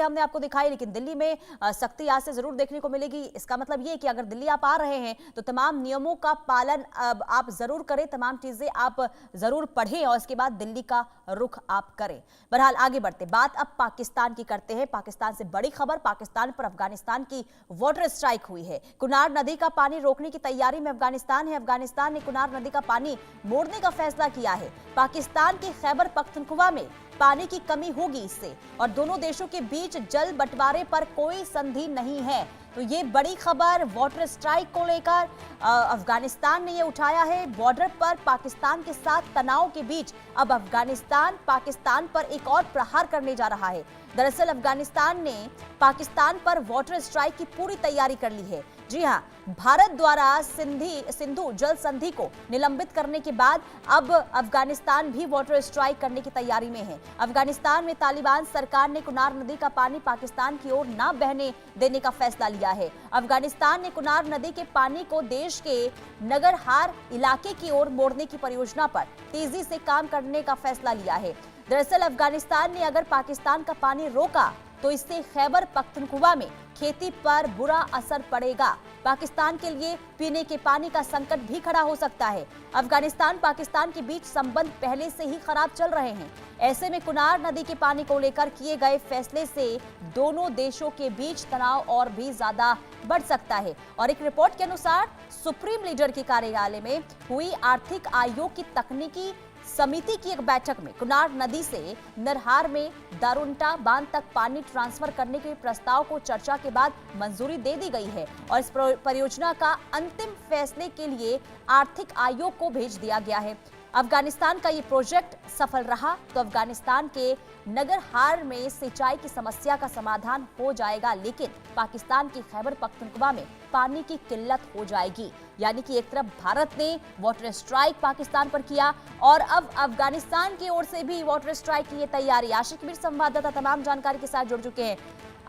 हमने आपको दिखाई, लेकिन दिल्ली में सख्ती आज से जरूर देखने को मिलेगी। इसका मतलब ये कि अगर दिल्ली आप आ रहे हैं तो तमाम नियमों का पालन आप जरूर करें, तमाम चीजें आप जरूर पढ़ें और इसके बाद दिल्ली का रुख आप करें। बहरहाल आगे बढ़ते बात अब पाकिस्तान की करते हैं। पाकिस्तान से बड़ी खबर, पाकिस्तान पर अफगानिस्तान की वाटर स्ट्राइक हुई है। कुनार नदी का पानी रोकने की तैयारी में अफगानिस्तान है। अफगानिस्तान ने कुनार नदी का पानी मोड़ने का फैसला किया है। पाकिस्तान के खैबर पख्तूनख्वा में पानी की कमी होगी इससे, और दोनों देशों के बीच जल बंटवारे पर कोई संधि नहीं है। तो ये बड़ी खबर वाटर स्ट्राइक को लेकर अफगानिस्तान ने ये उठाया है। बॉर्डर पर पाकिस्तान के साथ तनाव के बीच अब अफगानिस्तान पाकिस्तान पर एक और प्रहार करने जा रहा है। दरअसल अफगानिस्तान ने पाकिस्तान पर वाटर स्ट्राइक की पूरी तैयारी कर ली है। जी हां, भारत द्वारा सिंधु जल संधि को निलंबित करने के बाद अब अफगानिस्तान भी वाटर स्ट्राइक करने की तैयारी में है। अफगानिस्तान में तालिबान सरकार ने कुनार नदी का पानी पाकिस्तान की ओर न बहने देने का फैसला लिया है। अफगानिस्तान ने कुनार नदी के पानी को देश के नगरहार इलाके की ओर मोड़ने की परियोजना पर तेजी से काम करने का फैसला लिया है। दरअसल अफगानिस्तान ने अगर पाकिस्तान का पानी रोका तो इससे खैबर पख्तूनख्वा में खेती पर बुरा असर पड़ेगा। पाकिस्तान के लिए पीने के पानी का संकट भी खड़ा हो सकता है। अफगानिस्तान पाकिस्तान के बीच संबंध पहले से ही खराब चल रहे हैं। ऐसे में कुनार नदी के पानी को लेकर किए गए फैसले से दोनों देशों के बीच तनाव और भी ज्यादा बढ़ सकता है। और एक रिपोर्ट के अनुसार सुप्रीम लीडर के कार्यालय में हुई आर्थिक आयोग की तकनीकी समिति की एक बैठक में कुनार नदी से नरहार में दारुंटा बांध तक पानी ट्रांसफर करने के प्रस्ताव को चर्चा के बाद मंजूरी दे दी गई है और इस परियोजना का अंतिम फैसले के लिए आर्थिक आयोग को भेज दिया गया है। अफगानिस्तान का ये प्रोजेक्ट सफल रहा तो अफगानिस्तान के नगरहार में सिंचाई की समस्या का समाधान हो जाएगा, लेकिन पाकिस्तान की खैबर पख्तूनख्वा में पानी की किल्लत हो जाएगी। यानी कि एक तरफ भारत ने वाटर स्ट्राइक पाकिस्तान पर किया और अब अफगानिस्तान की ओर से भी वाटर स्ट्राइक की तैयारी। आशिक मीर संवाददाता तमाम जानकारी के साथ जुड़ चुके हैं।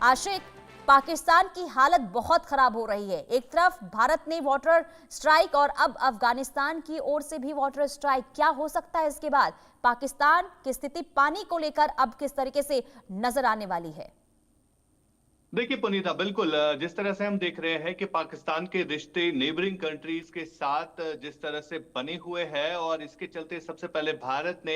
आशिक, पाकिस्तान की हालत बहुत खराब हो रही है। एक तरफ भारत ने वाटर स्ट्राइक और अब अफगानिस्तान की ओर से भी वाटर स्ट्राइक। क्या हो सकता है इसके बाद? पाकिस्तान की स्थिति पानी को लेकर अब किस तरीके से नजर आने वाली है? देखिए पुनीता, बिल्कुल जिस तरह से हम देख रहे हैं कि पाकिस्तान के रिश्ते नेबरिंग कंट्रीज के साथ जिस तरह से बने हुए हैं, और इसके चलते सबसे पहले भारत ने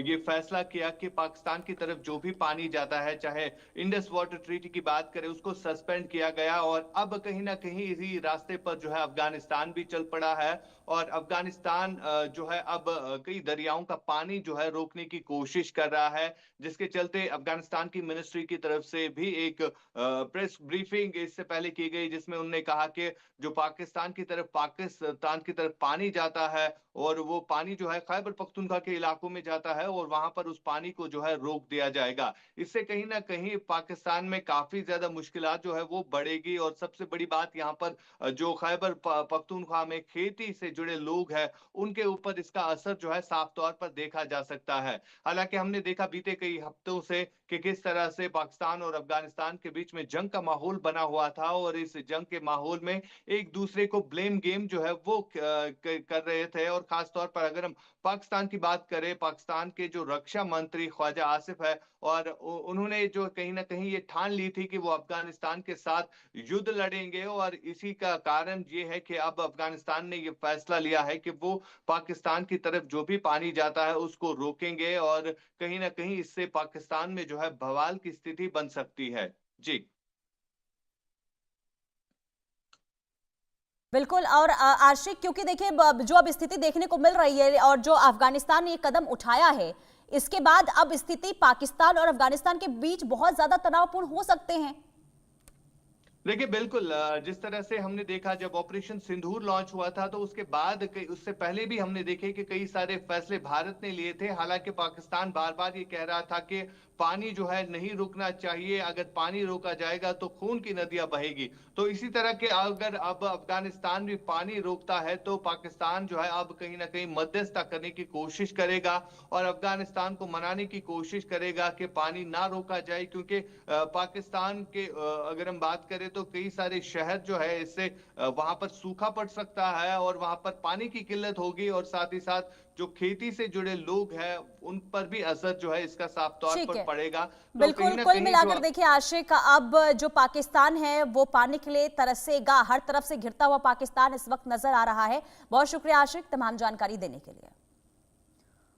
ये फैसला किया कि पाकिस्तान की तरफ जो भी पानी जाता है, चाहे इंडस वाटर ट्रीटी की बात करें, उसको सस्पेंड किया गया। और अब कहीं ना कहीं इसी रास्ते पर जो है अफगानिस्तान भी चल पड़ा है, और अफगानिस्तान जो है अब कई दरियाओं का पानी जो है रोकने की कोशिश कर रहा है, जिसके चलते अफगानिस्तान की मिनिस्ट्री की तरफ से भी एक प्रेस ब्रीफिंग इससे पहले की गई, जिसमें उन्होंने कहा कि जो पाकिस्तान की तरफ पानी जाता है और वो पानी जो है खैबर पख्तूनख्वा के इलाकों में जाता है और वहां पर उस पानी को जो है रोक दिया जाएगा। इससे कहीं ना कहीं पाकिस्तान में काफी ज्यादा मुश्किलात जो है वो बढ़ेगी। और सबसे बड़ी बात यहाँ पर जो खैबर पख्तूनख्वा में खेती से जुड़े लोग हैं, उनके ऊपर इसका असर जो है साफ तौर पर देखा जा सकता है। हालांकि हमने देखा बीते कई हफ्तों से कि किस तरह से पाकिस्तान और अफगानिस्तान के बीच में जंग का माहौल बना हुआ था, और इस जंग के माहौल में एक दूसरे को ब्लेम गेम जो है वो कर रहे थे। और खास तौर पर अगर हम पाकिस्तान की बात करें, पाकिस्तान के जो रक्षा मंत्री ख्वाजा आसिफ है, और उन्होंने जो कहीं ना कहीं ये ठान ली थी कि वो अफगानिस्तान के साथ युद्ध लड़ेंगे, और इसी का कारण ये है कि अब अफगानिस्तान ने ये फैसला लिया है कि वो पाकिस्तान की तरफ जो भी पानी जाता है उसको रोकेंगे, और कहीं ना कहीं इससे पाकिस्तान में जो है बवाल की स्थिति बन सकती है। जी बिल्कुल। और आशिक, क्योंकि देखिए जो अब स्थिति देखने को मिल रही है और जो अफगानिस्तान ने ये कदम उठाया है, इसके बाद अब स्थिति पाकिस्तान और अफगानिस्तान के बीच बहुत ज्यादा तनावपूर्ण हो सकते हैं। देखिए बिल्कुल, जिस तरह से हमने देखा जब ऑपरेशन सिंदूर लॉन्च हुआ था, तो उसके बाद उससे पहले भी हमने देखे कि कई सारे फैसले भारत ने लिए थे। हालांकि पाकिस्तान बार बार ये कह रहा था कि पानी जो है नहीं रुकना चाहिए, अगर पानी रोका जाएगा तो खून की नदियां बहेगी। तो इसी तरह के अगर अब अफगानिस्तान भी पानी रोकता है तो पाकिस्तान जो है अब कहीं ना कहीं मध्यस्थता करने की कोशिश करेगा और अफगानिस्तान को मनाने की कोशिश करेगा कि पानी ना रोका जाए, क्योंकि पाकिस्तान के अगर हम बात करें तो कई सारे शहर जो है इससे वहां पर सूखा पड़ सकता है और वहां पर पानी की किल्लत होगी, और साथ ही साथ जो खेती से जुड़े लोग हैं उन पर भी असर जो है इसका साफ तौर ठीक पर है। पड़ेगा। तो बिल्कुल, कहीं ना कुल कहीं मिलाकर जो देखिए आशिक, अब जो पाकिस्तान है वो पाने के लिए तरसेगा, हर तरफ से घिरता हुआ पाकिस्तान इस वक्त नजर आ रहा है। बहुत शुक्रिया आशिक तमाम जानकारी देने के लिए।